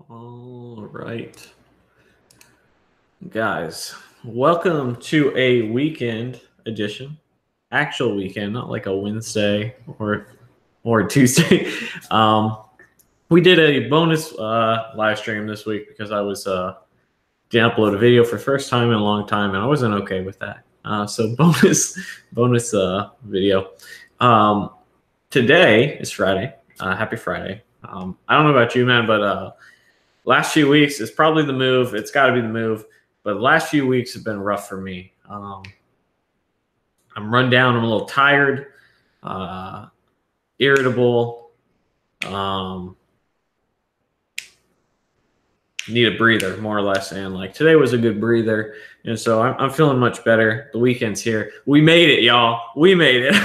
All right, guys, welcome to a weekend edition. Actual weekend, not like a Wednesday or a Tuesday. We did a bonus live stream this week because I was didn't upload a video for the first time in a long time, and I wasn't okay with that. So bonus video. Today is Friday. Happy Friday. I don't know about you, man, but last few weeks is probably the move. It's got to be the move. But the last few weeks have been rough for me. I'm run down. I'm a little tired, irritable. Need a breather, more or less. And like today was a good breather. And so I'm feeling much better. The weekend's here. We made it, y'all. We made it.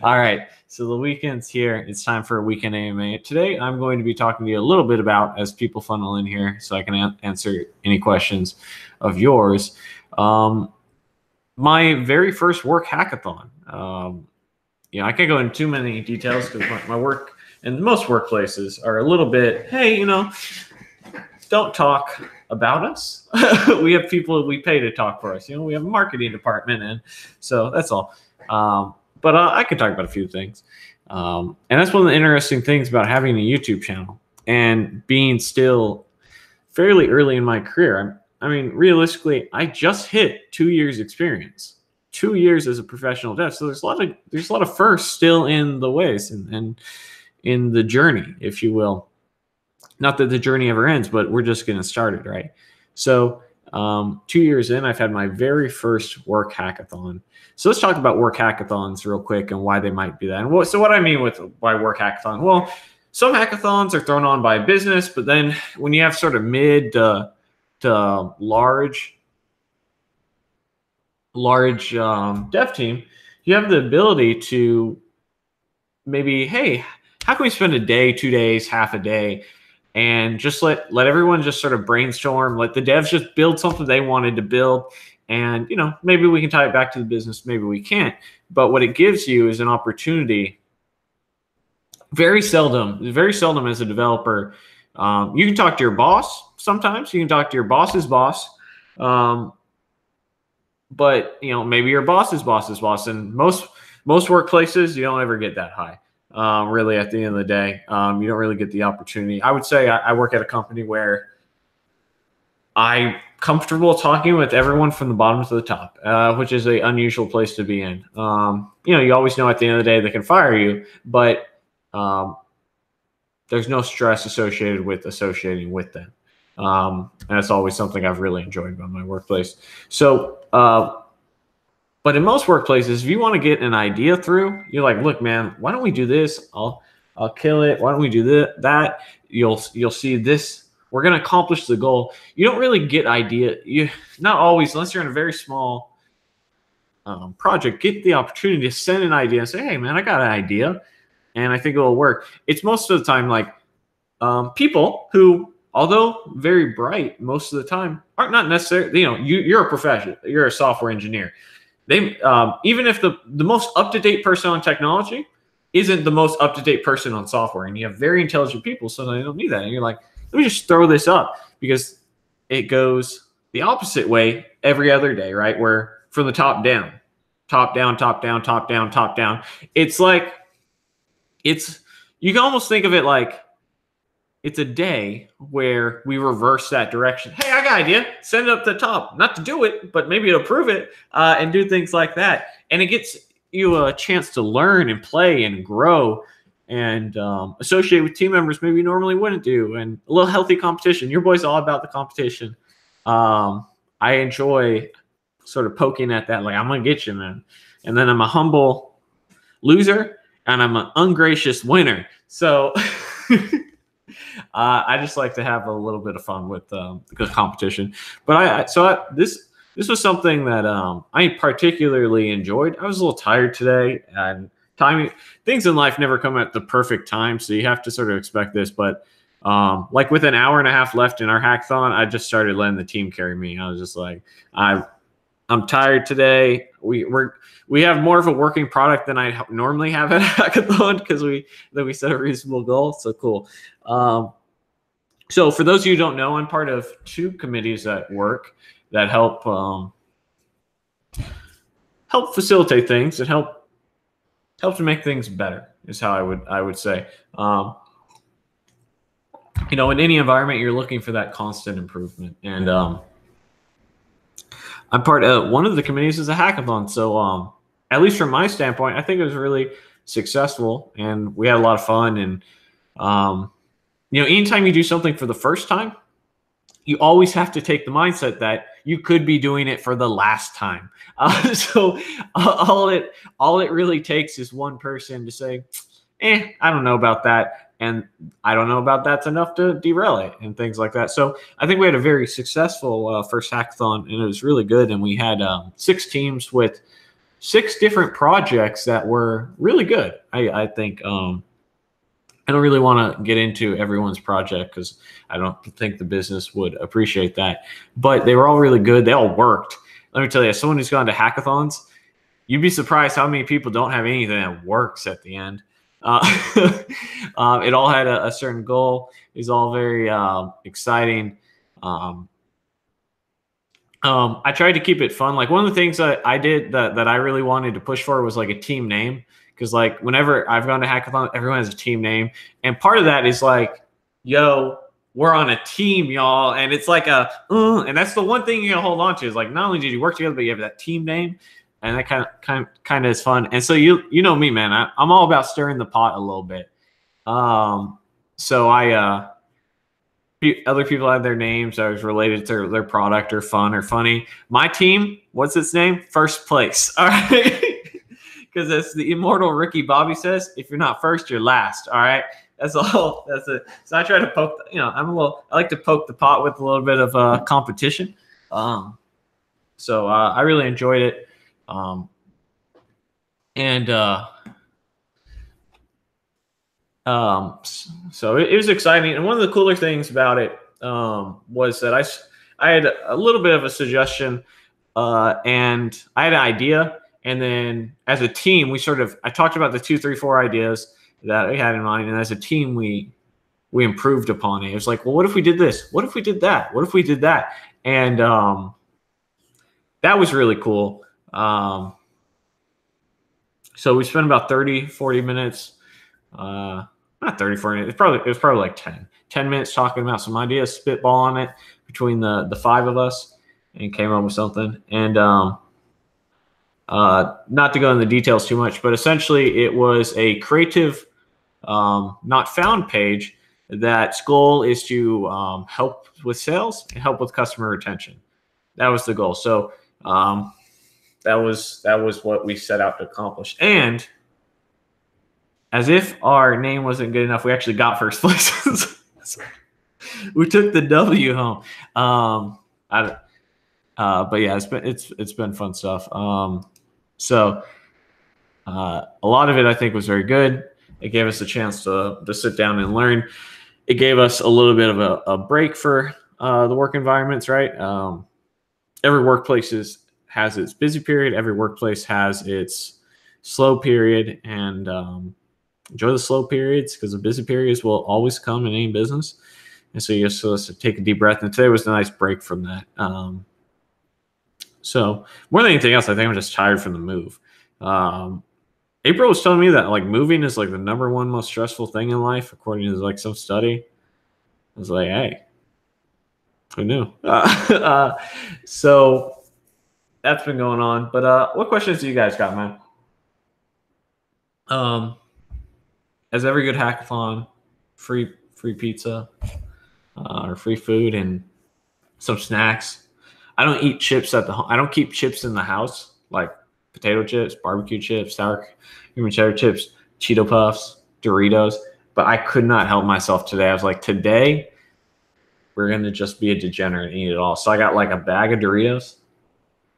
All right. So the weekend's here. It's time for a weekend AMA. Today, I'm going to be talking to you a little bit about, as people funnel in here, so I can answer any questions of yours. My very first work hackathon. I can't go into too many details because my work and most workplaces are a little bit, hey, don't talk about us. We have people we pay to talk for us. We have a marketing department, and so that's all. But I could talk about a few things. And that's one of the interesting things about having a YouTube channel and being still fairly early in my career. I mean, realistically, I just hit 2 years experience, 2 years as a professional dev. So there's a lot of firsts still in the ways and in the journey, if you will. Not that the journey ever ends, but we're just getting started, right? So 2 years in, I've had my very first work hackathon. So let's talk about work hackathons real quick and why they might be that. And so what I mean by work hackathon, well, some hackathons are thrown on by business, but then when you have sort of mid to large dev team, you have the ability to maybe, hey, how can we spend a day, 2 days, half a day, and just let everyone just sort of brainstorm, let the devs just build something they wanted to build. And, maybe we can tie it back to the business, maybe we can't. But what it gives you is an opportunity. Very seldom as a developer, you can talk to your boss sometimes. You can talk to your boss's boss. But, maybe your boss's boss's boss. And most workplaces, you don't ever get that high. Really, at the end of the day, you don't really get the opportunity. I would say I work at a company where I'm comfortable talking with everyone from the bottom to the top, which is an unusual place to be in. You always know at the end of the day they can fire you, but there's no stress associated with associating with them. And that's always something I've really enjoyed about my workplace. So, but in most workplaces, if you want to get an idea through, you're like, look, man, why don't we do this? I'll kill it. Why don't we do that? You'll see this. We're going to accomplish the goal. You don't really get idea. You not always, unless you're in a very small project, get the opportunity to send an idea and say, hey, man, I got an idea, and I think it will work. It's most of the time like people who, although very bright most of the time, aren't not necessarily, you're a professional. You're a software engineer. They even if the most up-to-date person on technology isn't the most up-to-date person on software, and you have very intelligent people, so they don't need that. And you're like, let me just throw this up, because it goes the opposite way every other day, right? Where from the top down, top down, top down, top down, top down. It's like you can almost think of it like it's a day where we reverse that direction. Hey, I got an idea. Send it up the top. Not to do it, but maybe it'll prove it, and do things like that. And it gets you a chance to learn and play and grow and associate with team members maybe you normally wouldn't do, and a little healthy competition. Your boy's all about the competition. I enjoy sort of poking at that, like, I'm going to get you, man. And then I'm a humble loser, and I'm an ungracious winner. So I just like to have a little bit of fun with the competition. But this was something that I particularly enjoyed. I was a little tired today, and timing things in life never come at the perfect time, so you have to sort of expect this. But like with an hour and a half left in our hackathon, I just started letting the team carry me. I was just like, I'm tired today. We have more of a working product than I normally have at a hackathon because we set a reasonable goal. So cool. So for those of you who don't know, I'm part of 2 committees at work that help facilitate things and help to make things better, is how I would say. In any environment, you're looking for that constant improvement. And I'm part of one of the committees is a hackathon. So at least from my standpoint, I think it was really successful, and we had a lot of fun. And anytime you do something for the first time, you always have to take the mindset that you could be doing it for the last time. So all it really takes is one person to say, I don't know about that. And I don't know about that's enough to derail it and things like that. So I think we had a very successful first hackathon, and it was really good. And we had 6 teams with 6 different projects that were really good. I think I don't really want to get into everyone's project because I don't think the business would appreciate that. But they were all really good. They all worked. Let me tell you, as someone who's gone to hackathons, you'd be surprised how many people don't have anything that works at the end. It all had a certain goal. It was all very exciting. I tried to keep it fun. Like one of the things that I did that I really wanted to push for was like a team name. Because like whenever I've gone to hackathon, everyone has a team name. And part of that is like, yo, we're on a team, y'all. And it's like and that's the one thing you can hold on to is like, not only did you work together, but you have that team name. And that kind of is fun. And so you know me, man, I'm all about stirring the pot a little bit. So other people had their names that was related to their product or fun or funny. My team, what's its name? First place. All right. Because as the immortal Ricky Bobby says, if you're not first, you're last. All right. That's all. That's it. So I try to poke, I like to poke the pot with a little bit of competition. So I really enjoyed it. So it was exciting. And one of the cooler things about it was that I had a little bit of a suggestion and I had an idea. And then as a team, I talked about the 2, 3, 4 ideas that we had in mind. And as a team, we improved upon it. It was like, well, what if we did this? What if we did that? What if we did that? And that was really cool. So we spent about 30, 40 minutes, not 30, 40 minutes. It was probably like 10 minutes talking about some ideas, spitballing it between the 5 of us, and came up with something. And not to go into the details too much, but essentially it was a creative, not found page that's goal is to help with sales and help with customer retention. That was the goal. So that was what we set out to accomplish. And as if our name wasn't good enough, we actually got first place. We took the W home. But yeah, it's been fun stuff. So a lot of it I think was very good. It gave us a chance to sit down and learn. It gave us a little bit of a break for the work environments, right? Every workplace has its busy period. Every workplace has its slow period, and enjoy the slow periods because the busy periods will always come in any business. And so you're supposed to take a deep breath. And today was a nice break from that. So more than anything else, I think I'm just tired from the move. April was telling me that like moving is like the #1 most stressful thing in life, according to like some study. I was like, hey, who knew? So that's been going on. But what questions do you guys got, man? As every good hackathon, free pizza or free food and some snacks. I don't eat chips at the home. I don't keep chips in the house, like potato chips, barbecue chips, sour cream and cheddar chips, Cheeto Puffs, Doritos. But I could not help myself today. I was like, today we're going to just be a degenerate and eat it all. So I got like a bag of Doritos.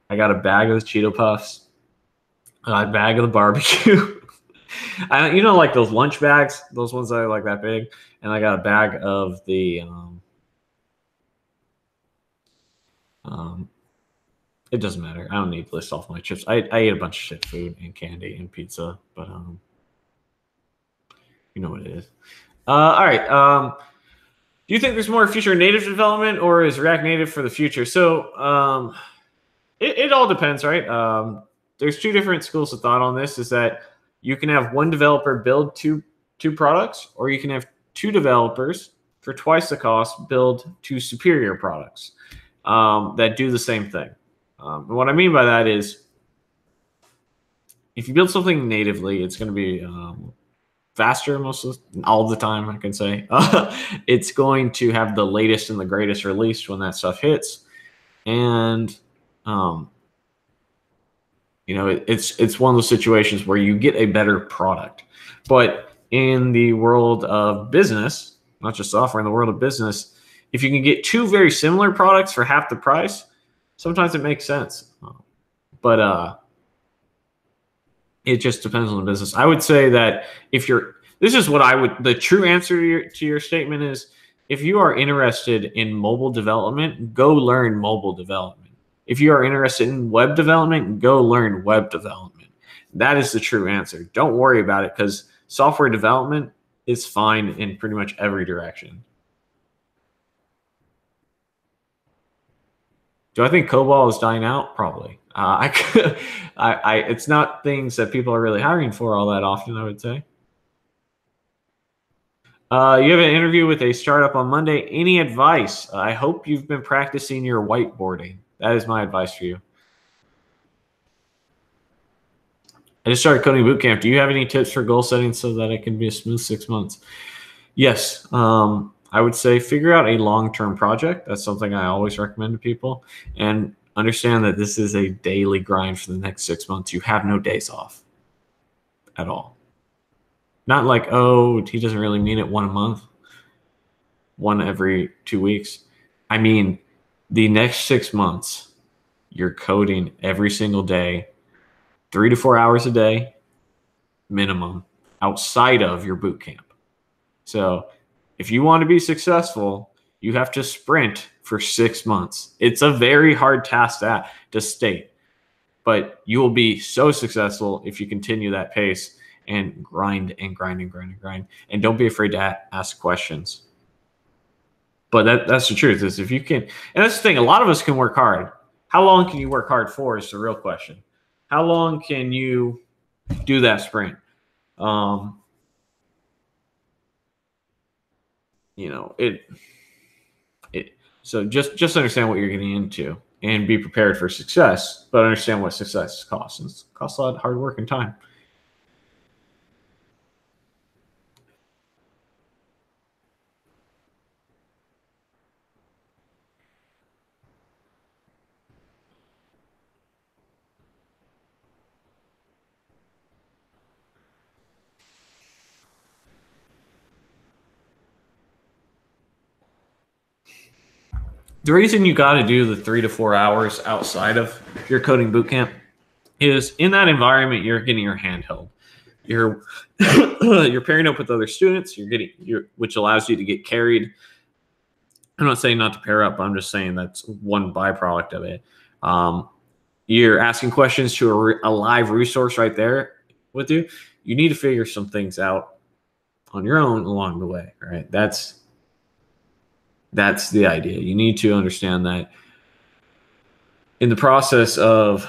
I got a bag of the Cheeto Puffs. A bag of the barbecue. Like those lunch bags, those ones that are like that big. And I got a bag of the it doesn't matter. I don't need to list off my chips. I ate a bunch of shit food and candy and pizza, but you know what it is. All right. Do you think there's more future native development, or is React Native for the future? So it all depends, right? There's two different schools of thought on this. Is that you can have one developer build two products, or you can have two developers for twice the cost build two superior products that do the same thing. And what I mean by that is, if you build something natively, it's going to be faster all the time, I can say. It's going to have the latest and the greatest release when that stuff hits. And, it's one of those situations where you get a better product. But in the world of business, not just software, in the world of business, if you can get two very similar products for half the price, sometimes it makes sense. But it just depends on the business. I would say that the true answer to your statement is, if you are interested in mobile development, go learn mobile development. If you are interested in web development, go learn web development. That is the true answer. Don't worry about it, because software development is fine in pretty much every direction. Do I think COBOL is dying out? Probably. It's not things that people are really hiring for all that often, I would say. You have an interview with a startup on Monday. Any advice? I hope you've been practicing your whiteboarding. That is my advice for you. I just started coding bootcamp. Do you have any tips for goal setting so that it can be a smooth 6 months? Yes. I would say figure out a long-term project. That's something I always recommend to people. And understand that this is a daily grind for the next 6 months. You have no days off at all. Not like, oh, he doesn't really mean it, one a month, one every 2 weeks. I mean, the next 6 months, you're coding every single day, 3 to 4 hours a day, minimum, outside of your boot camp. So if you want to be successful, you have to sprint for 6 months. It's a very hard task to state, but you will be so successful if you continue that pace and grind and grind and grind and grind. And don't be afraid to ask questions. But that's the truth, is if you can, and that's the thing, a lot of us can work hard. How long can you work hard for is the real question. How long can you do that sprint? So just understand what you're getting into and be prepared for success, but understand what success costs. It costs a lot of hard work and time. The reason you got to do the 3 to 4 hours outside of your coding bootcamp is, in that environment, you're getting your hand held. You're pairing up with other students. Which allows you to get carried. I'm not saying not to pair up. I'm just saying that's one byproduct of it. You're asking questions to a live resource right there with you. You need to figure some things out on your own along the way, right? That's the idea. You need to understand that in the process of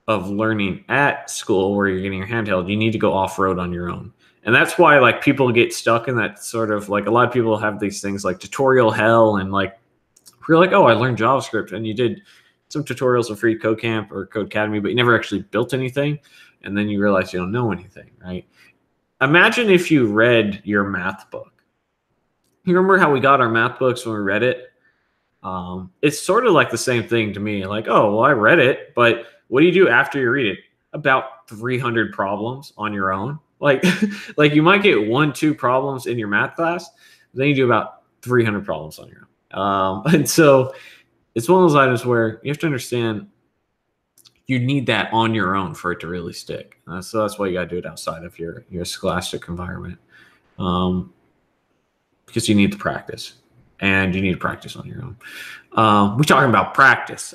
learning at school, where you're getting your handheld, you need to go off-road on your own. And that's why, like, people get stuck in that sort of, like, a lot of people have these things like tutorial hell, and like, you're like, oh, I learned JavaScript, and you did some tutorials of Free Code Camp or Codecademy, but you never actually built anything. And then you realize you don't know anything, right? Imagine if you read your math book. You remember how we got our math books when we read it? It's sort of like the same thing to me. Like, oh, well, I read it, but what do you do after you read it? About 300 problems on your own. Like, like you might get 1-2 problems in your math class, then you do about 300 problems on your own. And so it's one of those items where you have to understand you need that on your own for it to really stick. So that's why you got to do it outside of your scholastic environment, because you need the practice, and you need to practice on your own. We're talking about practice.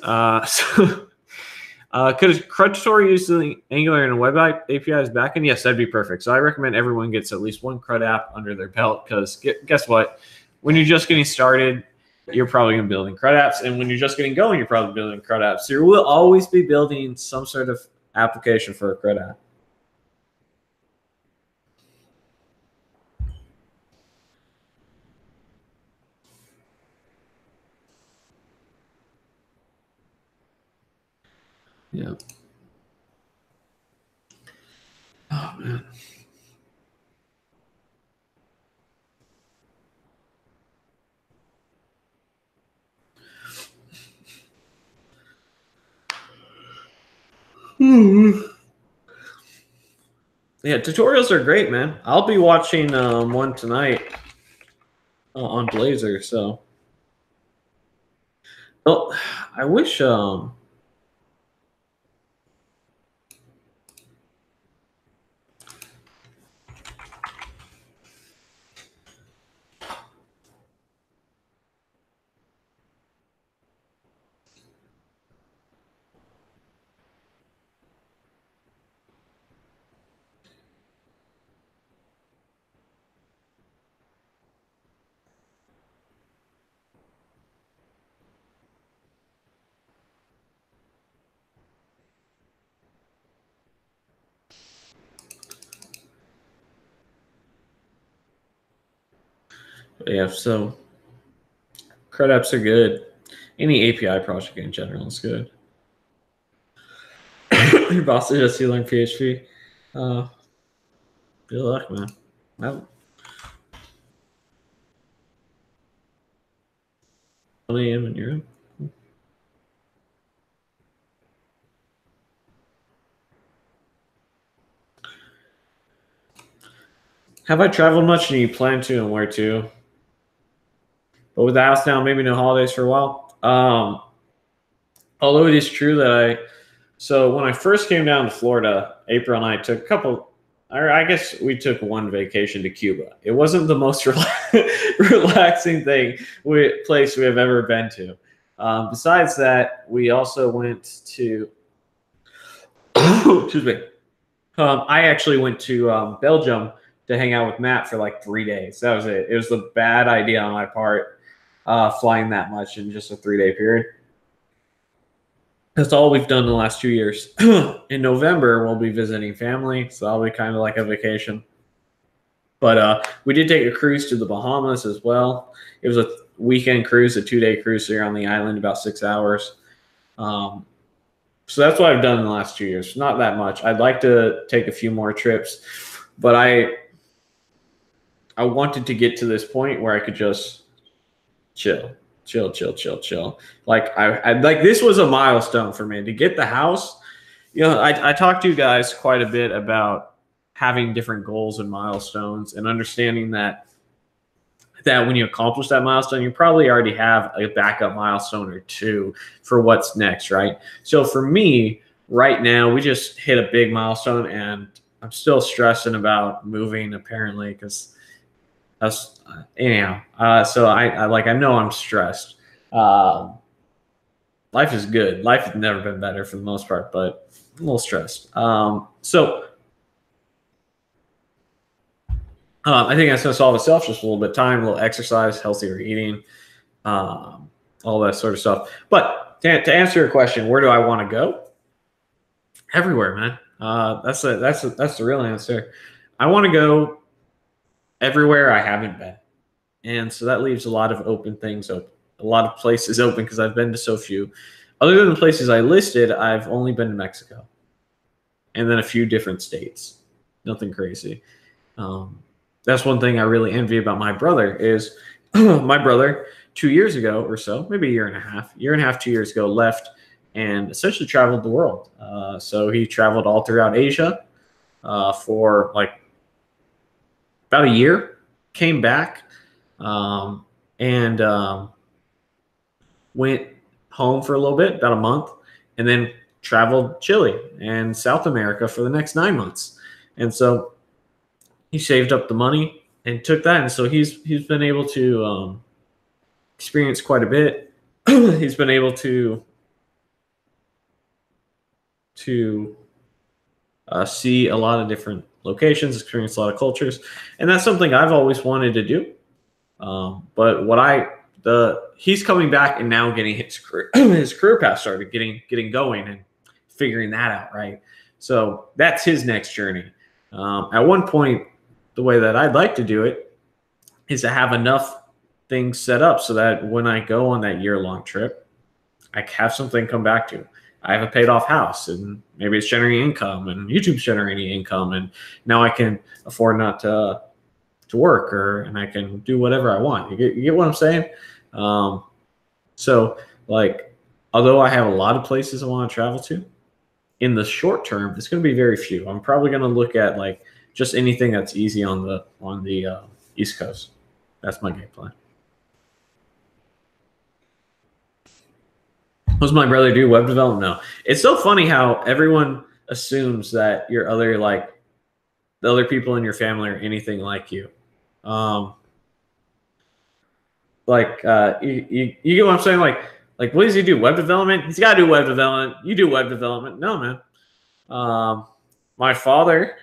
Could a CRUD tutorial using Angular and a web API's backend? Yes, that'd be perfect. So I recommend everyone gets at least one CRUD app under their belt, because guess what? When you're just getting started, you're probably going to be building CRUD apps. And when you're just getting going, you're probably building CRUD apps. So you will always be building some sort of application for a CRUD app. Yeah. Oh, man. Yeah, tutorials are great, man. I'll be watching one tonight on Blazor. So, well, I wish. Yeah, so CRUD apps are good. Any API project in general is good. Your boss suggests you learn PHP. Good luck, man. Well, 1 a.m. in Europe. Have I traveled much? And you plan to, and where to? But with the house now, maybe no holidays for a while. Although it is true that so when I first came down to Florida, April and I took a couple, or I guess we took one vacation to Cuba. It wasn't the most relaxing place we have ever been to. Besides that, we also went to, excuse me, I actually went to Belgium to hang out with Matt for like 3 days. That was it. It was a bad idea on my part, flying that much in just a 3-day period. That's all we've done in the last 2 years. In November, we'll be visiting family, so that'll be kind of like a vacation. But we did take a cruise to the Bahamas as well. It was a weekend cruise, a 2-day cruise, so you're on the island about 6 hours. So that's what I've done in the last 2 years. Not that much. I'd like to take a few more trips, but I wanted to get to this point where I could just chill. Like I like, this was a milestone for me to get the house. You know, I talked to you guys quite a bit about having different goals and milestones, and understanding that when you accomplish that milestone, you probably already have a backup milestone or two for what's next, right? So for me, right now, we just hit a big milestone, and I'm still stressing about moving, apparently, because that's anyhow. So I know I'm stressed. Life is good. Life has never been better for the most part, but I'm a little stressed. So I think that's going to solve itself. Just a little bit of time, a little exercise, healthier eating, all that sort of stuff. But to answer your question, where do I want to go? Everywhere, man. That's the real answer. I want to go everywhere I haven't been. And so that leaves a lot of open things open, a lot of places open, because I've been to so few. Other than the places I listed, I've only been to Mexico and then a few different states. Nothing crazy. That's one thing I really envy about my brother is my brother 2 years ago or so, maybe a year and a half, 2 years ago, left and essentially traveled the world. So he traveled all throughout Asia for like about a year, came back, and went home for a little bit, about a month, and then traveled Chile and South America for the next 9 months. And so he saved up the money and took that. And so he's been able to experience quite a bit. He's been able to to see a lot of different locations, experience a lot of cultures, and that's something I've always wanted to do. But he's coming back and now getting his career, his career path started, getting going and figuring that out, right? So that's his next journey. At one point, the way that I'd like to do it is to have enough things set up so that when I go on that year-long trip, I have something to come back to. I have a paid off house and maybe it's generating income and YouTube's generating income. And now I can afford not to work and I can do whatever I want. You get what I'm saying? So like, although I have a lot of places I want to travel to, in the short term, it's going to be very few. I'm probably going to look at like just anything that's easy on the East Coast. That's my game plan. What does my brother do? Web development? No. It's so funny how everyone assumes that the other people in your family are anything like you. You get what I'm saying? Like what does he do? Web development? He's got to do web development. You do web development? No, man. My father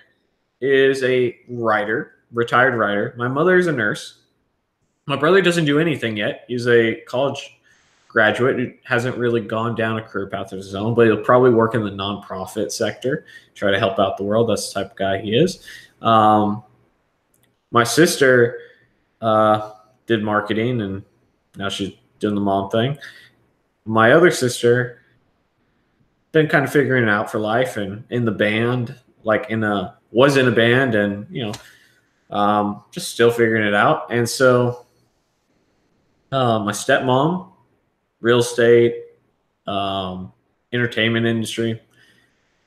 is a retired writer. My mother is a nurse. My brother doesn't do anything yet. He's a college graduate who hasn't really gone down a career path of his own, but he'll probably work in the nonprofit sector, try to help out the world. That's the type of guy he is. My sister did marketing, and now she's doing the mom thing. My other sister been kind of figuring it out for life, and in the band, was in a band, and just still figuring it out. And so my stepmom, real estate, entertainment industry.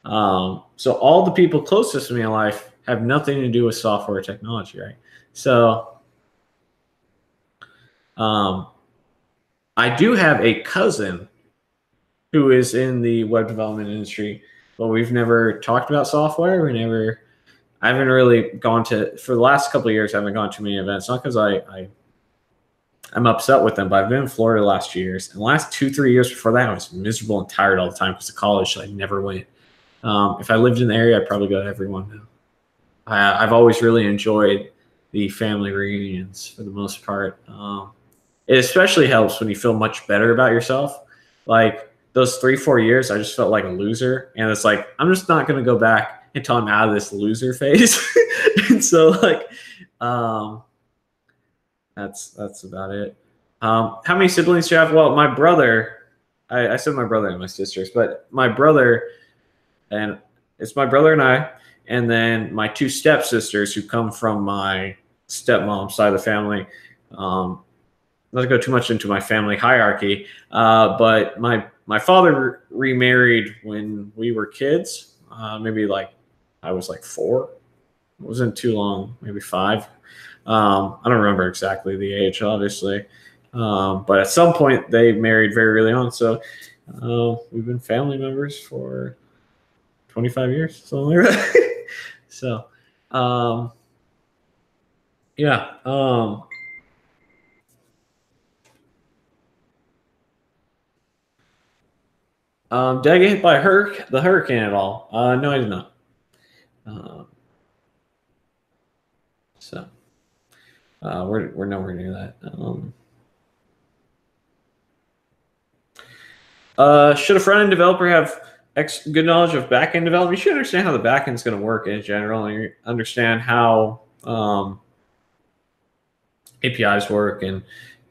So all the people closest to me in life have nothing to do with software technology, right? So I do have a cousin who is in the web development industry, but we've never talked about software. I haven't really gone to, for the last couple of years, I haven't gone to many events, not because I'm upset with them, but I've been in Florida the last 2 years. And the last 2-3 years before that, I was miserable and tired all the time because of college, so I never went. If I lived in the area, I'd probably go to every one now. I've always really enjoyed the family reunions for the most part. It especially helps when you feel much better about yourself. Like those 3-4 years, I just felt like a loser. And it's like, I'm just not going to go back until I'm out of this loser phase. And so that's about it. How many siblings do you have? Well, my brother, I said my brother and my sisters, but my brother, and it's my brother and I, and then my 2 stepsisters who come from my stepmom's side of the family. Not to go too much into my family hierarchy, but my father remarried when we were kids. Maybe I was 4. It wasn't too long, maybe 5. I don't remember exactly the age, obviously. But at some point they married very early on. So we've been family members for 25 years, something like that. So, yeah. Did I get hit by the hurricane at all? No, I did not. We're nowhere near that. Should a front-end developer have good knowledge of back-end development? You should understand how the back-end is going to work in general, and you understand how APIs work, and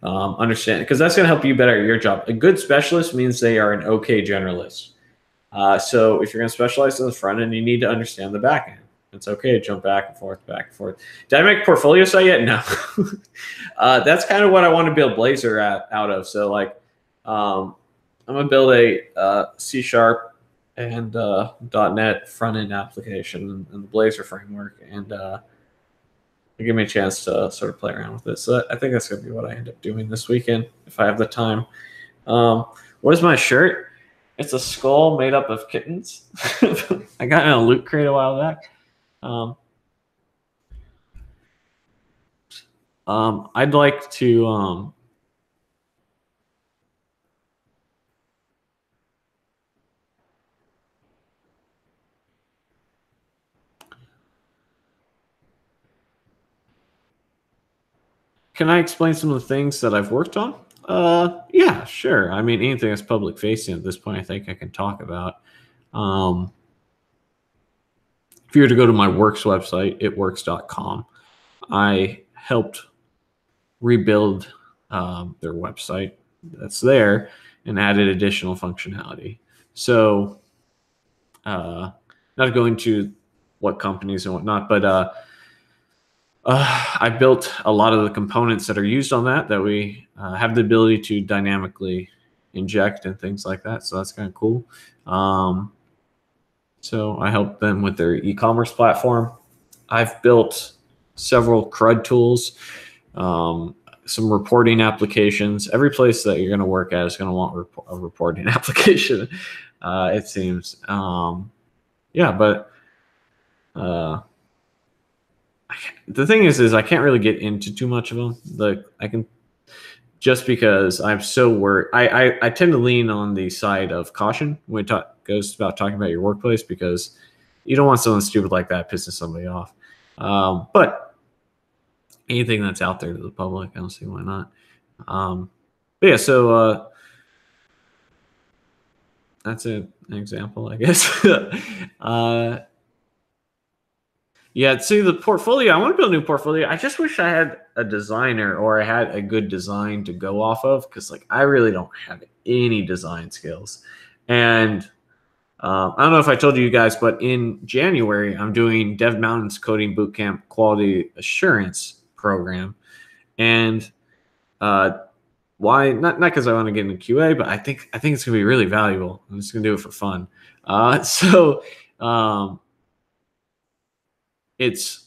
understand, because that's going to help you better at your job. A good specialist means they are an okay generalist. So if you're going to specialize in the front end, you need to understand the back end. It's okay to jump back and forth, back and forth. Did I make a portfolio site yet? No. That's kind of what I want to build Blazor out of. So I'm going to build a C# and .NET front-end application and the Blazor framework, and give me a chance to sort of play around with it. So I think that's going to be what I end up doing this weekend if I have the time. What is my shirt? It's a skull made up of kittens. I got in a loot crate a while back. I'd like to Can I explain some of the things that I've worked on? Yeah, sure. I mean, anything that's public facing at this point, I think I can talk about. If you were to go to my works website, itworks.com, I helped rebuild their website that's there and added additional functionality. So, not to go into what companies and whatnot, but I built a lot of the components that are used on that we have the ability to dynamically inject and things like that. So that's kind of cool. So I helped them with their e-commerce platform. I've built several CRUD tools, some reporting applications. Every place that you're going to work at is going to want a reporting application, it seems. Yeah, but the thing is I can't really get into too much of them. I can, just because I'm so worried. I tend to lean on the side of caution when it goes about talking about your workplace, because you don't want something stupid like that pissing somebody off. But anything that's out there to the public, I don't see why not. But yeah, so that's an example, I guess. Yeah, see the portfolio. I want to build a new portfolio. I just wish I had a designer, or I had a good design to go off of, because like I really don't have any design skills. And I don't know if I told you guys, but in January I'm doing Dev Mountain's Coding Bootcamp Quality Assurance Program, and why? Not because I want to get into QA, but I think it's gonna be really valuable. I'm just gonna do it for fun. So. It's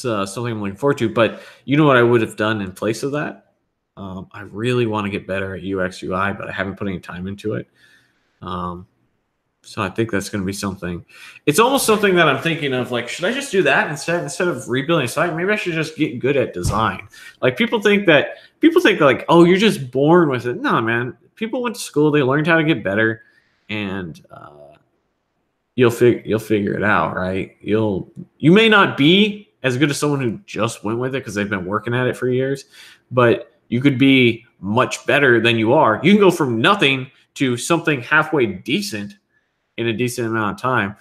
something I'm looking forward to. But you know what I would have done in place of that? I really want to get better at UX UI, but I haven't put any time into it. So I think that's going to be something. It's almost something that I'm thinking of, like, should I just do that instead of rebuilding a site? Maybe I should just get good at design. Like people think like, oh, you're just born with it. No, man. People went to school, they learned how to get better, and you'll figure it out, right? You may not be as good as someone who just went with it because they've been working at it for years, but you could be much better than you are. You can go from nothing to something halfway decent in a decent amount of time.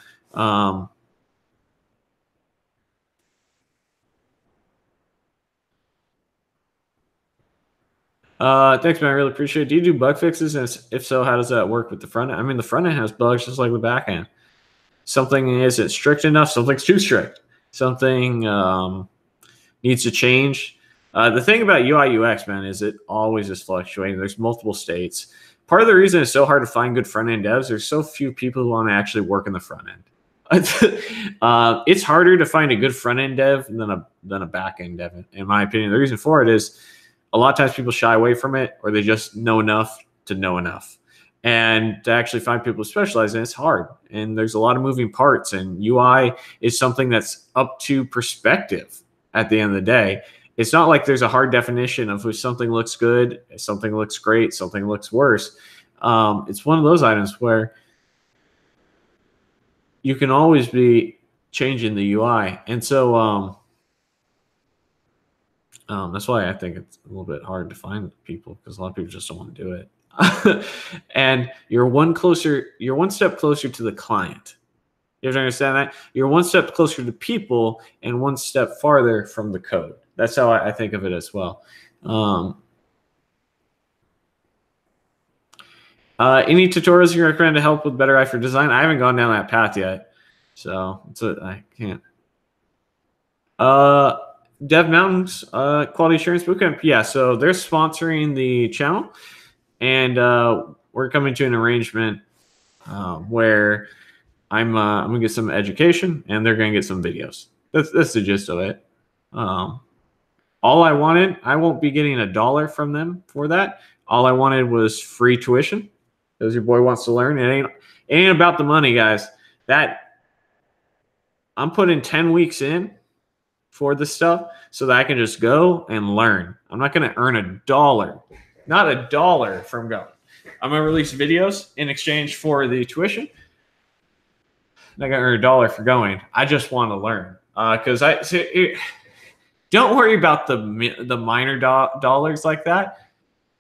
Thanks, man. I really appreciate it. Do you do bug fixes? And if so, how does that work with the front end? I mean, the front end has bugs just like the back end. Something isn't strict enough. Something's too strict. Something needs to change. The thing about UI UX, man, is it always is fluctuating. There's multiple states. Part of the reason it's so hard to find good front end devs, there's so few people who want to actually work in the front end. It's harder to find a good front end dev than a back end dev, in my opinion. The reason for it is a lot of times people shy away from it, or they just know enough to know enough. And to actually find people who specialize in it's hard. And there's a lot of moving parts. And UI is something that's up to perspective at the end of the day. It's not like there's a hard definition of if something looks good, if something looks great, something looks worse. It's one of those items where you can always be changing the UI. And so that's why I think it's a little bit hard to find people, because a lot of people just don't want to do it. And you're one step closer to the client. You have to understand that you're one step closer to people and one step farther from the code. That's how I think of it as well. Any tutorials you recommend to help with better eye for design? I haven't gone down that path yet, so I can't. Dev Mountain's Quality Assurance Bootcamp. Yeah, so they're sponsoring the channel. And we're coming to an arrangement where I'm gonna get some education, and they're gonna get some videos. That's the gist of it. All I wanted, I won't be getting $1 from them for that. All I wanted was free tuition, because your boy wants to learn. It ain't about the money, guys. That I'm putting 10 weeks in for this stuff so that I can just go and learn. I'm not gonna earn $1. Not $1 from going. I'm gonna release videos in exchange for the tuition. And I got earn $1 for going. I just want to learn, because Don't worry about the minor dollars like that.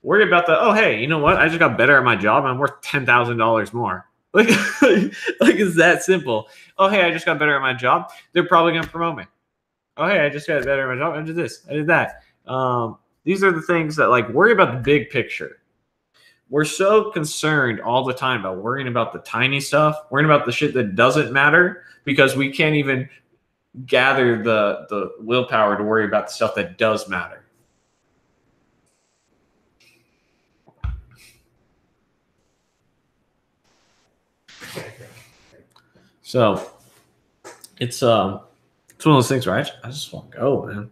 Worry about the, oh, hey, you know what? I just got better at my job. I'm worth $10,000 more. Like, like it's that simple. Oh, hey, I just got better at my job. They're probably going to promote me. Oh, hey, I just got better at my job. I did this. I did that. These are the things that, like, worry about the big picture. We're so concerned all the time about worrying about the tiny stuff, worrying about the shit that doesn't matter, because we can't even gather the willpower to worry about the stuff that does matter. So it's one of those things where I just want to go, man.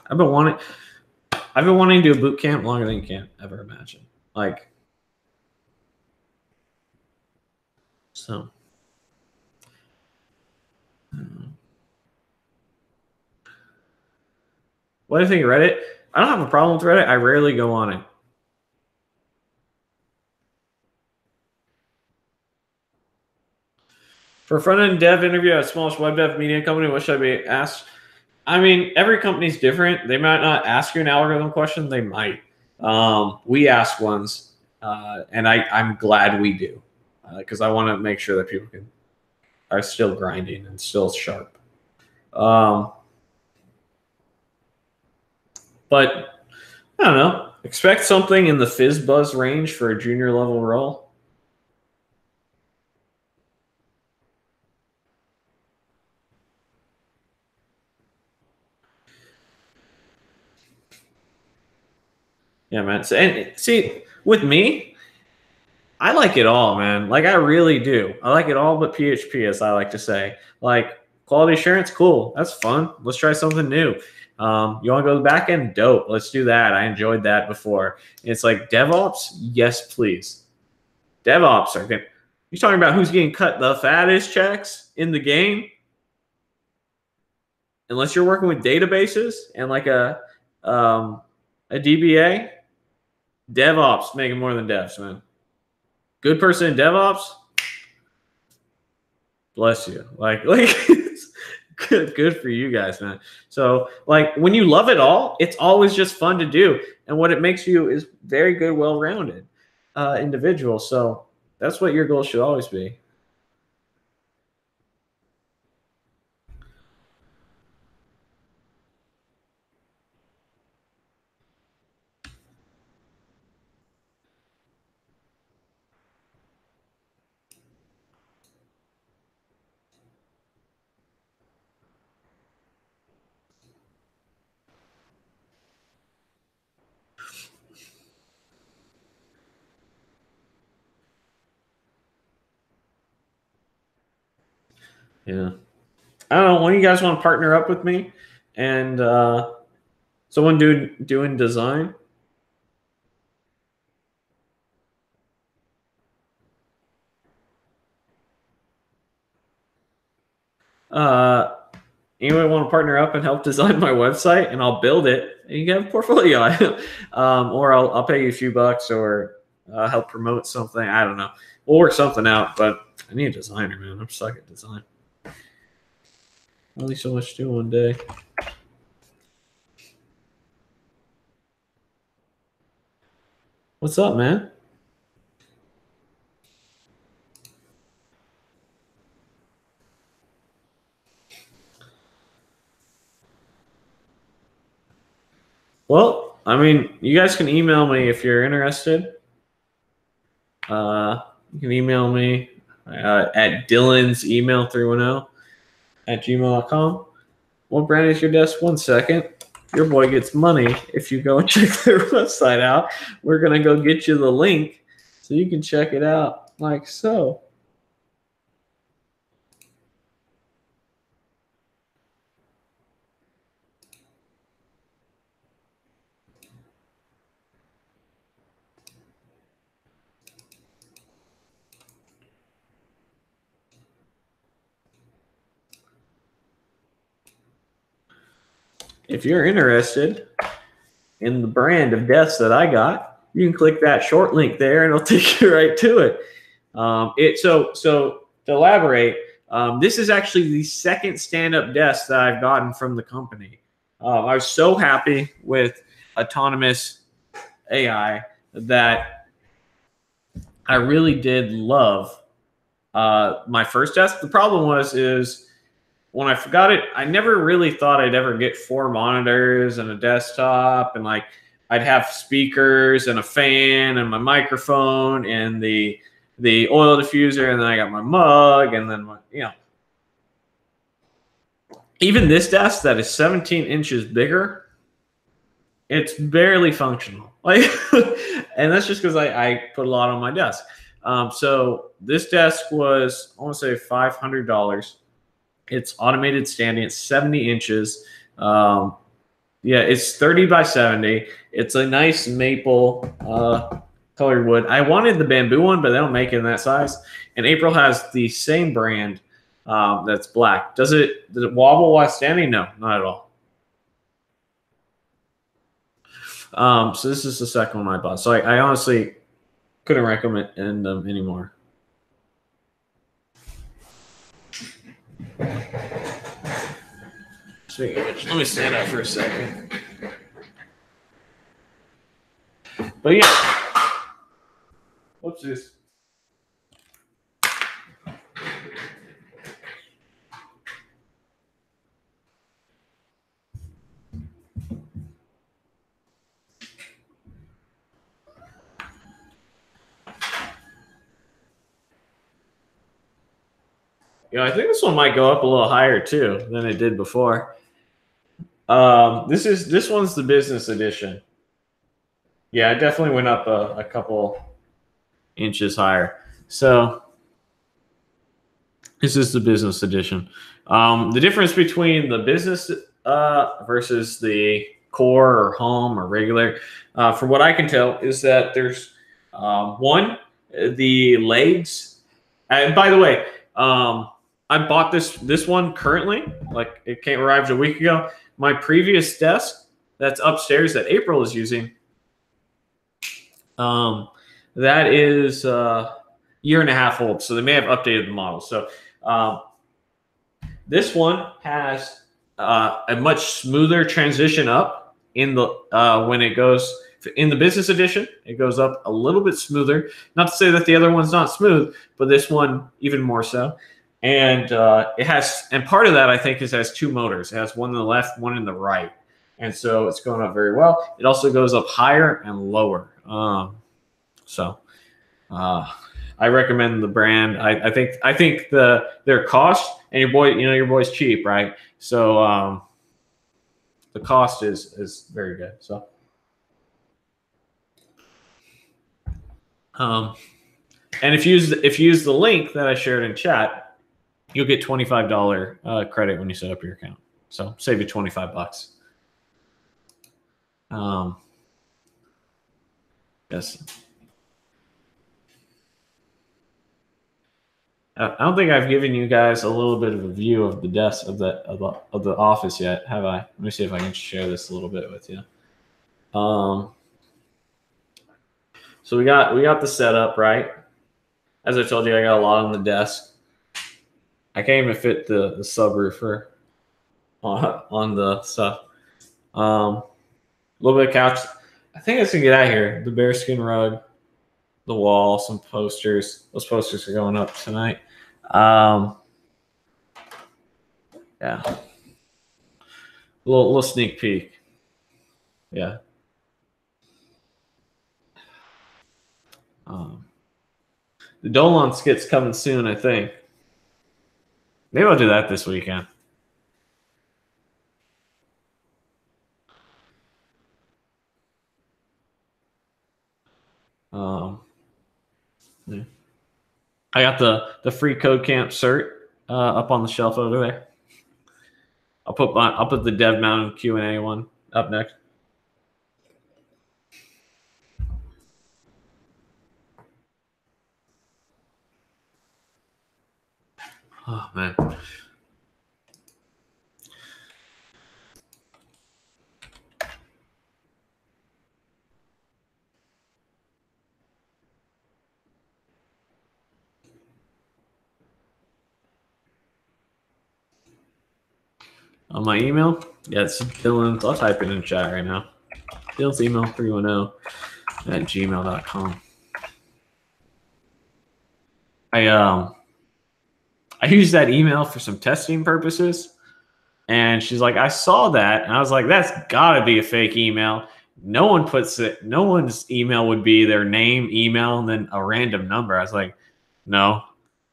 I've been wanting to do a boot camp longer than you can ever imagine. Like, so. What do you think of Reddit? I don't have a problem with Reddit. I rarely go on it. For a front-end dev interview at a smallest web dev media company, what should I be asked? I mean, every company's different. They might not ask you an algorithm question. They might. We ask ones, and I'm glad we do, because I want to make sure that people are still grinding and still sharp. But I don't know. Expect something in the fizz buzz range for a junior level role. Yeah, man. So, and see, with me, I like it all, man. Like, I really do. I like it all but PHP, as I like to say. Like, quality assurance, cool. That's fun. Let's try something new. You want to go to the back end? Dope. Let's do that. I enjoyed that before. It's like DevOps? Yes, please. DevOps are good. You're talking about who's getting cut the fattest checks in the game? Unless you're working with databases and like a DBA, DevOps making more than devs, man. Good person in DevOps, bless you. Like it's good for you guys, man. So like when you love it all, it's always just fun to do. And what it makes you is very good, well-rounded individual. So that's what your goal should always be. Yeah. I don't know. When you guys want to partner up with me and someone doing design? Anybody want to partner up and help design my website, and I'll build it and you can have a portfolio. Or I'll pay you a few bucks, or help promote something. I don't know. We'll work something out, but I need a designer, man. I'm stuck at design. Only so much to do one day. What's up, man? Well, I mean, you guys can email me if you're interested. You can email me at Dylan's email 310@gmail.com. What brand is your desk? 1 second. Your boy gets money if you go and check their website out. We're going to go get you the link so you can check it out like so. If you're interested in the brand of desks that I got, you can click that short link there and it'll take you right to it. So to elaborate, this is actually the second stand-up desk that I've gotten from the company. I was so happy with autonomous AI that I really did love my first desk. The problem is when I forgot it, I never really thought I'd ever get 4 monitors and a desktop, and like I'd have speakers and a fan and my microphone and the oil diffuser, and then I got my mug, and then even this desk that is 17 inches bigger, it's barely functional. Like, and that's just because I put a lot on my desk. So this desk was, I want to say, $500. It's automated standing. It's 70 inches. Yeah, it's 30 by 70. It's a nice maple colored wood. I wanted the bamboo one, but they don't make it in that size. And April has the same brand that's black. Does it wobble while standing? No, not at all. So this is the second one I bought. So I honestly couldn't recommend them anymore. Speaking of which, let me stand up for a second. But yeah, whoopsies. I think this one might go up a little higher too than it did before. This one's the business edition. Yeah, it definitely went up a couple inches higher. So this is the business edition. The difference between the business versus the core or home or regular, from what I can tell, is that there's one, the legs. And by the way, I bought this one currently. Like, it arrived a week ago. My previous desk that's upstairs that April is using, that is a year and a half old. So they may have updated the model. So this one has a much smoother transition up in the when it goes in the business edition. It goes up a little bit smoother. Not to say that the other one's not smooth, but this one even more so. And it has, and part of that I think is it has 2 motors. It has one in the left, one in the right, and so it's going up very well. It also goes up higher and lower. I recommend the brand. I think their cost, and your boy's cheap, right? So the cost is very good. So and if you use the link that I shared in chat, you'll get $25 credit when you set up your account. So save you $25. Yes. I don't think I've given you guys a little bit of a view of the desk of the office yet, have I? Let me see if I can share this a little bit with you. So we got the setup, right? As I told you, I got a lot on the desk. I can't even fit the subwoofer on the stuff. A little bit of couch. I think I can get out of here. The bearskin rug, the wall, some posters. Those posters are going up tonight. Yeah. A little sneak peek. Yeah. The Dolan skit's coming soon, I think. Maybe I'll do that this weekend. Yeah. I got the free Code Camp cert up on the shelf over there. I'll put the Dev Mountain Q&A one up next. Oh man. On my email, yeah, it's Dylan. I'll type it in chat right now. Dylan's email 310@gmail.com. I used that email for some testing purposes, and she's like, I saw that, and I was like, that's gotta be a fake email. No one puts it. No one's email would be their name, email, and then a random number. I was like, no,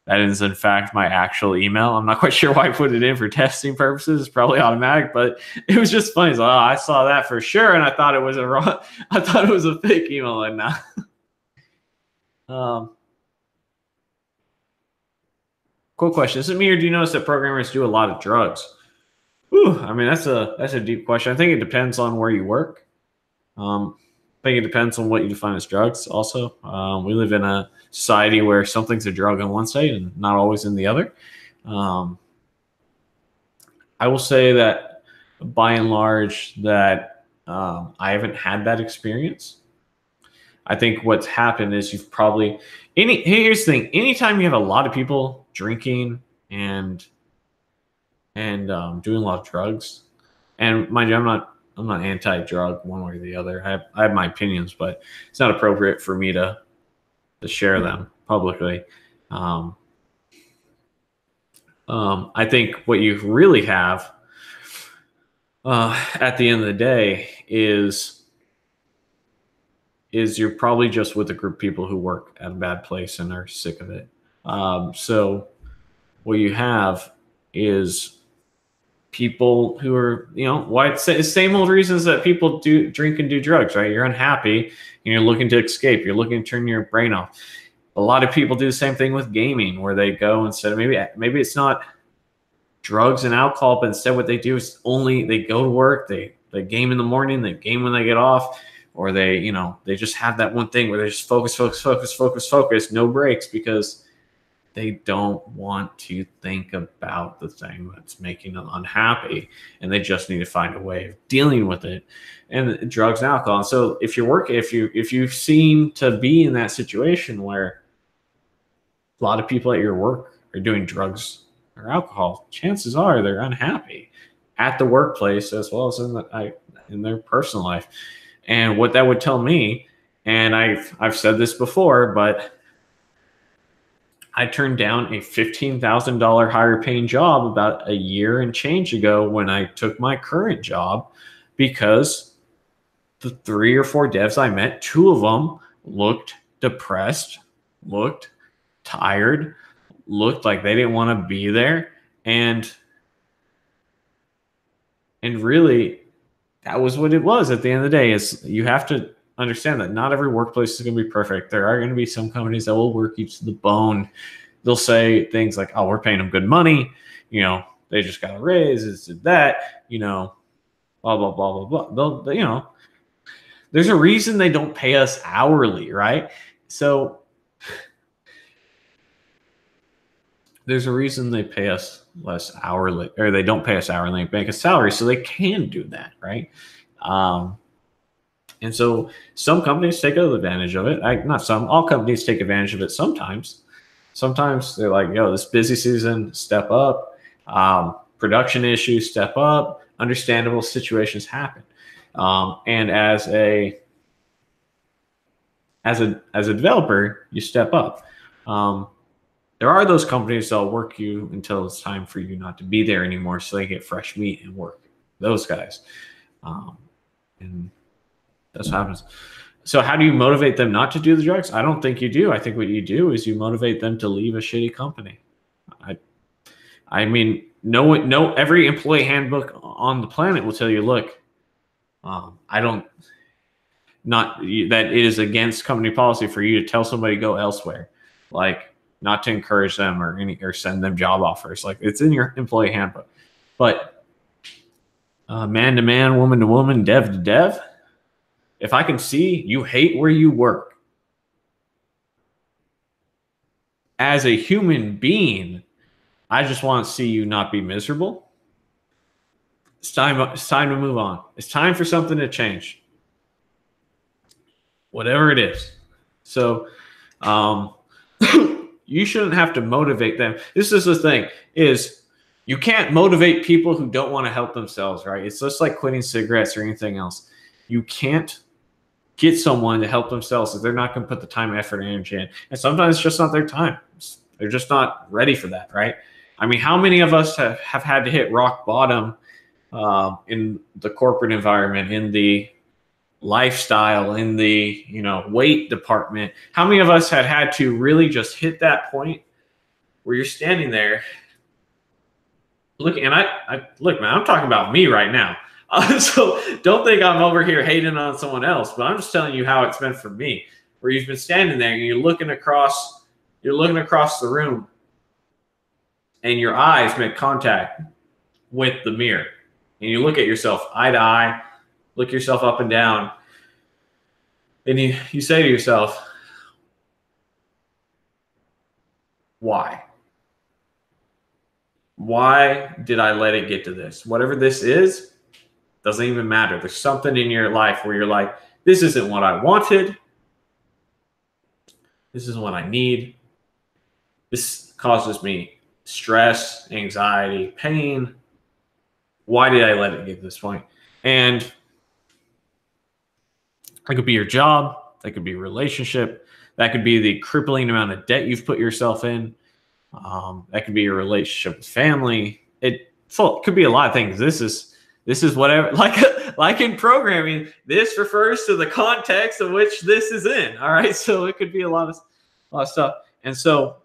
that is in fact my actual email. I'm not quite sure why I put it in for testing purposes. It's probably automatic, but it was just funny. So, I saw that for sure, and I thought it was a fake email, and not. Cool question. Is it me, or do you notice that programmers do a lot of drugs? Ooh, I mean, that's a deep question. I think it depends on where you work. I think it depends on what you define as drugs. Also, we live in a society where something's a drug in one state and not always in the other. I will say that by and large that I haven't had that experience. I think what's happened is you've probably here's the thing. Anytime you have a lot of people drinking and doing a lot of drugs, and mind you, I'm not anti-drug one way or the other. I have my opinions, but it's not appropriate for me to share them publicly. I think what you really have at the end of the day is you're probably just with a group of people who work at a bad place and are sick of it. So what you have is people who are, why it's the same old reasons that people do drink and do drugs, right? You're unhappy and you're looking to escape. You're looking to turn your brain off. A lot of people do the same thing with gaming, where they go instead of maybe it's not drugs and alcohol, but instead what they do is they go to work, they game in the morning, they game when they get off, or they just have that one thing where they just focus, no breaks, because they don't want to think about the thing that's making them unhappy, and they just need to find a way of dealing with it. And drugs and alcohol. And so if you seem to be in that situation where a lot of people at your work are doing drugs or alcohol, chances are they're unhappy at the workplace as well as in their personal life. And what that would tell me, and I've said this before, but I turned down a $15,000 higher paying job about a year and change ago when I took my current job, because the 3 or 4 devs I met, 2 of them looked depressed, looked tired, looked like they didn't want to be there. And really, that was what it was at the end of the day. Is you have to understand that not every workplace is going to be perfect. There are going to be some companies that will work you to the bone. They'll say things like, "Oh, we're paying them good money. They just got a raise. It's that. Blah blah blah blah blah." There's a reason they don't pay us hourly, right? So there's a reason they pay us less hourly, or they don't pay us hourly, they make a salary, so they can do that, right? And so some companies take advantage of it. Not some, all companies take advantage of it sometimes. Sometimes they're like, yo, this busy season, step up. Production issues, step up. Understandable situations happen. And as a developer, you step up. There are those companies that'll work you until it's time for you not to be there anymore, so they get fresh meat and work. Those guys. And that's what happens. So how do you motivate them not to do the drugs? I don't think you do. I think what you do is you motivate them to leave a shitty company. I mean, every employee handbook on the planet will tell you, look, that it is against company policy for you to tell somebody to go elsewhere, like not to encourage them or send them job offers. Like, it's in your employee handbook. But man to man, woman to woman, dev to dev, if I can see you hate where you work as a human being, I just want to see you not be miserable. It's time to move on. It's time for something to change. Whatever it is. So you shouldn't have to motivate them. This is the thing, is You can't motivate people who don't want to help themselves, right? It's just like quitting cigarettes or anything else. You can't get someone to help themselves if they're not going to put the time, effort, and energy in. And sometimes it's just not their time. They're just not ready for that, right? I mean, how many of us have had to hit rock bottom in the corporate environment, in the lifestyle, in the weight department? How many of us had to really just hit that point where you're standing there looking? And I look, man, I'm talking about me right now. So don't think I'm over here hating on someone else, but I'm just telling you how it's been for me, where you've been standing there and you're looking across the room and your eyes make contact with the mirror and you look at yourself eye to eye, look yourself up and down, and you say to yourself, why? Why did I let it get to this? Whatever this is, doesn't even matter. There's something in your life where you're like, this isn't what I wanted. This isn't what I need. This causes me stress, anxiety, pain. Why did I let it get to this point? And that could be your job. That could be a relationship. That could be the crippling amount of debt you've put yourself in. That could be your relationship with family. It could be a lot of things. This is whatever, like in programming, this refers to the context of which this is in. All right. So it could be a lot of stuff. And so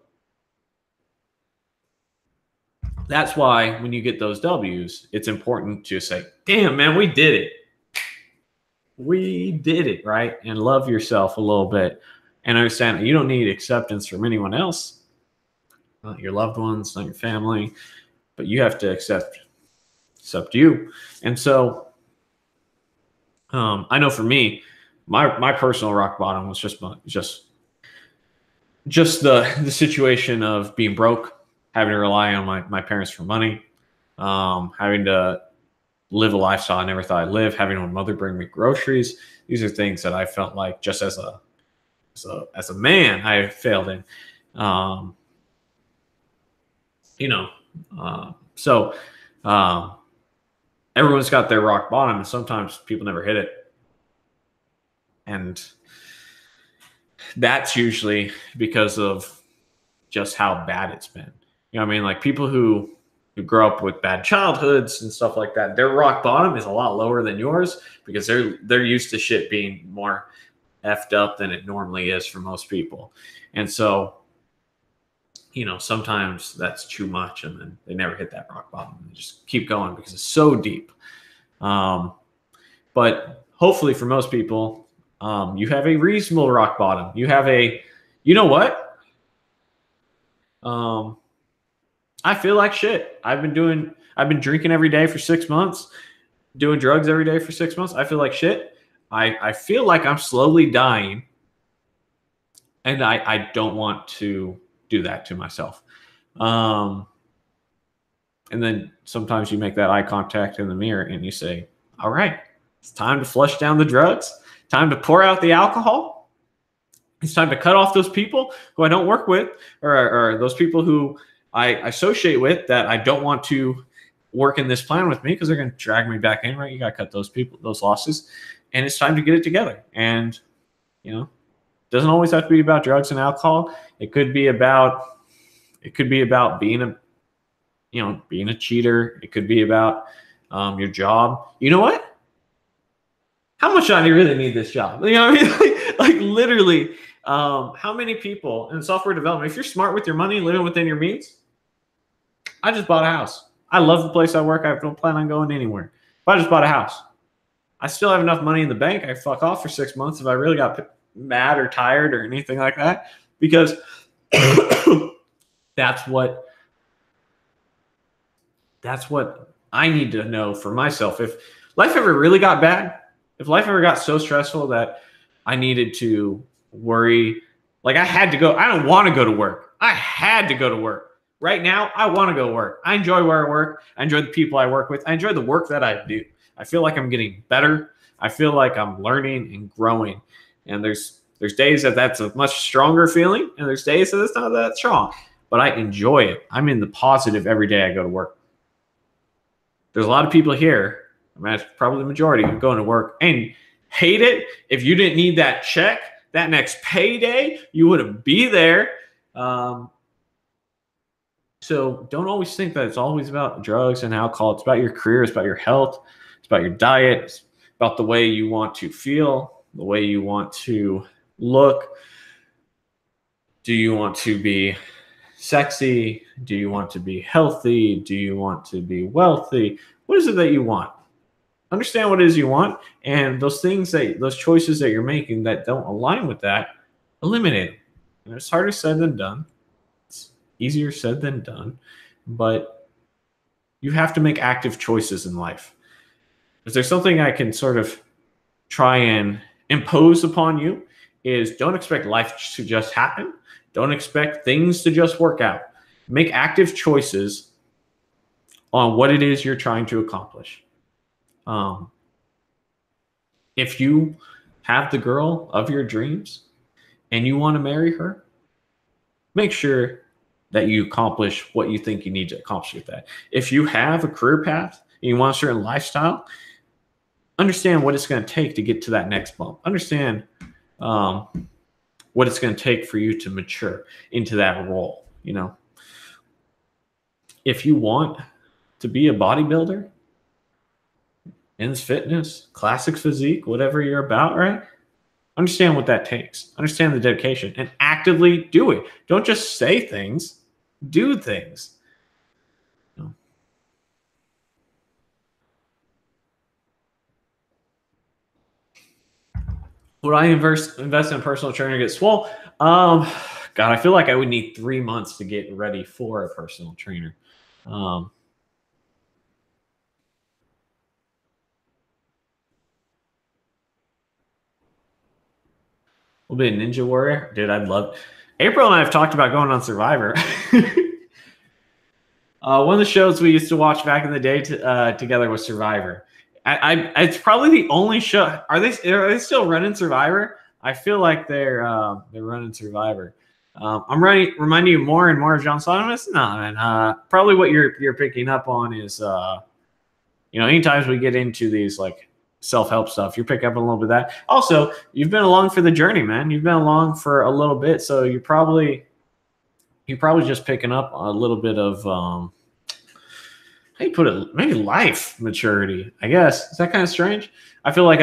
that's why when you get those W's, it's important to say, damn, man, we did it. We did it, right? And love yourself a little bit and understand that you don't need acceptance from anyone else, not your loved ones, not your family, but you have to accept you. And so I know for me, my personal rock bottom was just the situation of being broke, having to rely on my parents for money, having to live a lifestyle I never thought I'd live, having my mother bring me groceries. These are things that I felt like just as a man I failed in. So everyone's got their rock bottom, and sometimes people never hit it. And that's usually because of just how bad it's been. You know what I mean? Like people who grow up with bad childhoods and stuff like that, their rock bottom is a lot lower than yours because they're used to shit being more effed up than it normally is for most people. And so, sometimes that's too much and then they never hit that rock bottom. They just keep going because it's so deep. But hopefully for most people, you have a reasonable rock bottom. You have you know what? I feel like shit. I've been drinking every day for 6 months, doing drugs every day for 6 months. I feel like shit. I feel like I'm slowly dying. And I don't want to do that to myself. And then sometimes you make that eye contact in the mirror and you say, all right, it's time to flush down the drugs, time to pour out the alcohol. It's time to cut off those people who I don't work with or those people who I associate with that I don't want to work in this plan with me because they're going to drag me back in, right? You got to cut those people, those losses. And it's time to get it together. And, it doesn't always have to be about drugs and alcohol. It could be about being a cheater. It could be about your job. You know what? How much do I really need this job? You know what I mean? like literally, how many people in software development, if you're smart with your money, living within your means, I just bought a house. I love the place I work. I don't plan on going anywhere. But I just bought a house. I still have enough money in the bank. I fuck off for 6 months if I really got mad or tired or anything like that, because that's what I need to know for myself. If life ever really got bad, if life ever got so stressful that I needed to worry, like I had to go, I don't want to go to work. I had to go to work. Right now, I want to go to work. I enjoy where I work. I enjoy the people I work with. I enjoy the work that I do. I feel like I'm getting better. I feel like I'm learning and growing. And there's days that that's a much stronger feeling, and there's days that it's not that strong. But I enjoy it. I'm in the positive every day I go to work. There's a lot of people here, I mean, it's probably the majority, who going to work and hate it. If you didn't need that check, that next payday, you wouldn't be there. So don't always think that it's always about drugs and alcohol. It's about your career. It's about your health. It's about your diet. It's about the way you want to feel, the way you want to look. Do you want to be sexy? Do you want to be healthy? Do you want to be wealthy? What is it that you want? Understand what it is you want, and those choices that you're making that don't align with that, eliminate them. And it's harder said than done. It's easier said than done, but you have to make active choices in life. If there's something I can sort of try and impose upon you, is don't expect life to just happen. Don't expect things to just work out. Make active choices on what it is you're trying to accomplish. If you have the girl of your dreams and you want to marry her, make sure that you accomplish what you think you need to accomplish with that. If you have a career path and you want a certain lifestyle, understand what it's going to take to get to that next bump. Understand what it's going to take for you to mature into that role. You know, if you want to be a bodybuilder, men's fitness, classic physique, whatever you're about, right? Understand what that takes. Understand the dedication and actively do it. Don't just say things, do things. You know? Would I invest in a personal trainer to get swole? God, I feel like I would need 3 months to get ready for a personal trainer. We'll be a ninja warrior. Dude, I'd love. April and I have talked about going on Survivor. One of the shows we used to watch back in the day together was Survivor. It's probably the only show. Are they still running Survivor? I feel like they're running Survivor. I'm reminding you more and more of John Solomon's. No, man. Probably what you're picking up on is, anytime we get into these like self-help stuff, you're picking up a little bit of that. Also, you've been along for the journey, man. You've been along for a little bit, so you're probably just picking up a little bit of how you put it, maybe life maturity, I guess. Is that kind of strange? I feel like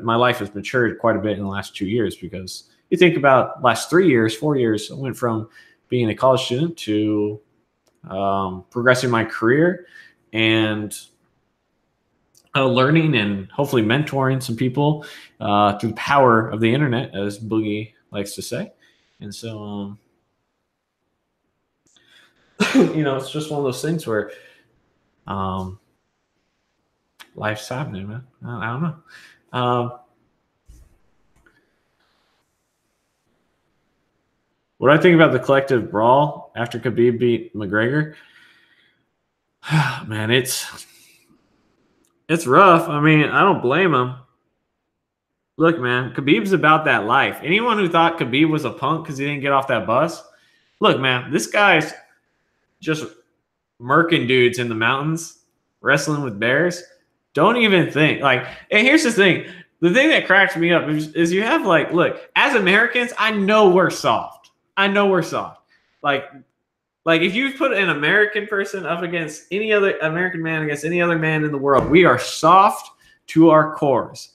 my life has matured quite a bit in the last 2 years, because you think about last 3 years, 4 years, I went from being a college student to progressing my career and learning and hopefully mentoring some people through the power of the internet, as Boogie likes to say. And so, it's just one of those things where life's happening, man. I don't know. What do I think about the collective brawl after Khabib beat McGregor? Man, it's rough. I mean, I don't blame him. Look, man, Khabib's about that life. Anyone who thought Khabib was a punk because he didn't get off that bus, look, man, this guy's just murking dudes in the mountains, wrestling with bears. Don't even think. Like, and here's the thing. The thing that cracks me up is you have, like, look, as Americans, I know we're soft. Like if you put an American person up against any other American man against any other man in the world, we are soft to our cores.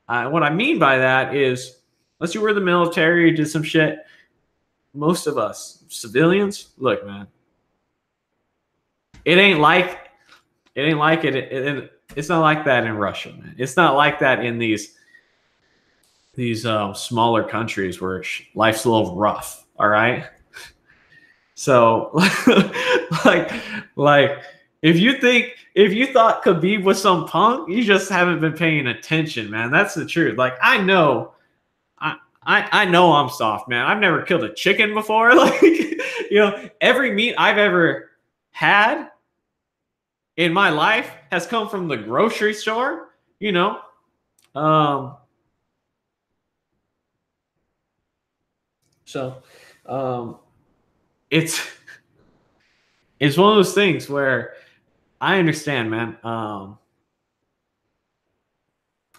What I mean by that is, unless you were in the military, you did some shit, most of us civilians, look, man, it ain't like it. It's not like that in Russia, man. It's not like that in these smaller countries where life's a little rough. All right. So, like, if you thought Khabib was some punk, you just haven't been paying attention, man. That's the truth. Like, I know I'm soft, man. I've never killed a chicken before. Like, every meat I've ever had in my life has come from the grocery store. It's one of those things where I understand, man. I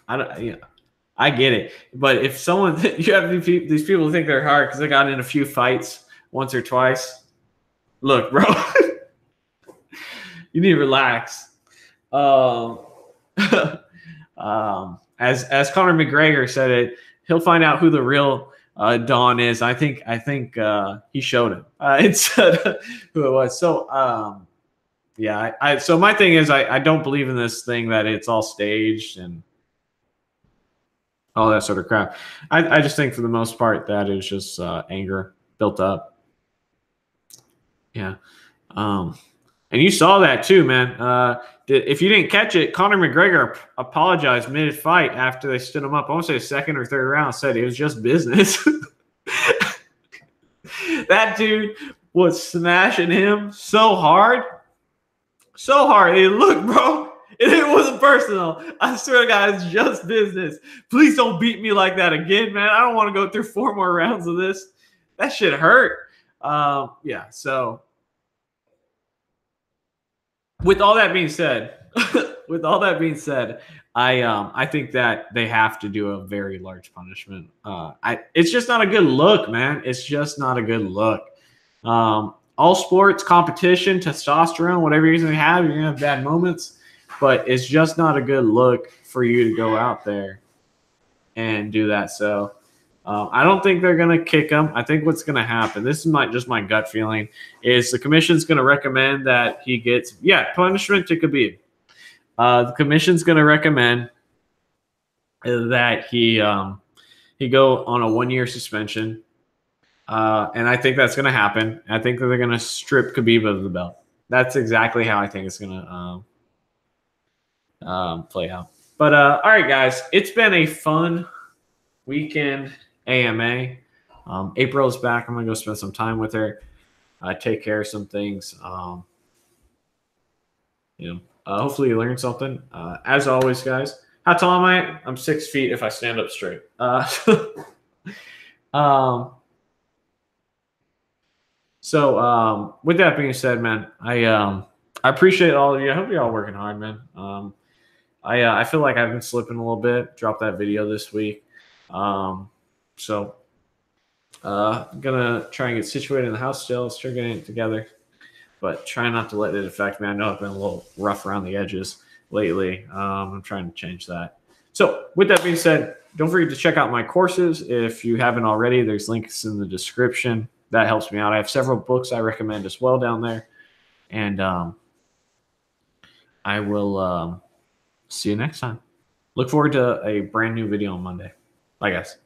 don't, yeah, I get it. But if someone, you have these people think they're hard because they got in a few fights once or twice. Look, bro, you need to relax. Um, as Conor McGregor said it, he'll find out who the real Don is. I think he showed him instead of who it was. So yeah, so my thing is I don't believe in this thing that it's all staged and all that sort of crap. I just think for the most part that it was just anger built up. Yeah. And you saw that too, man. If you didn't catch it, Conor McGregor apologized mid-fight after they stood him up. I want to say second or third round, said it was just business. That dude was smashing him so hard. So hard. Hey, look, bro. It wasn't personal. I swear to God, it's just business. Please don't beat me like that again, man. I don't want to go through 4 more rounds of this. That shit hurt. Yeah, so with all that being said, I think that they have to do a very large punishment. It's just not a good look, man. It's just not a good look. All sports, competition, testosterone, whatever you're gonna have, you're gonna have bad moments, but it's just not a good look for you to go out there and do that. So I don't think they're going to kick him. I think what's going to happen, this is just my gut feeling, is the commission's going to recommend that he gets, punishment to Khabib. The commission's going to recommend that he go on a 1-year suspension. And I think that's going to happen. I think that they're going to strip Khabib of the belt. That's exactly how I think it's going to play out. But all right, guys, it's been a fun weekend AMA. April's back. I'm gonna go spend some time with her. Take care of some things. Hopefully you learned something. As always, guys, how tall am I? I'm 6 feet if I stand up straight. So with that being said, man, I appreciate all of you. I hope you're all working hard, man. I feel like I've been slipping a little bit. Dropped that video this week. So I'm gonna try and get situated in the house still, start getting it together, but try not to let it affect me. I know I've been a little rough around the edges lately. I'm trying to change that. So with that being said, don't forget to check out my courses if you haven't already. There's links in the description. That helps me out. I have several books I recommend as well down there. And I will see you next time. Look forward to a brand new video on Monday. Bye, guys.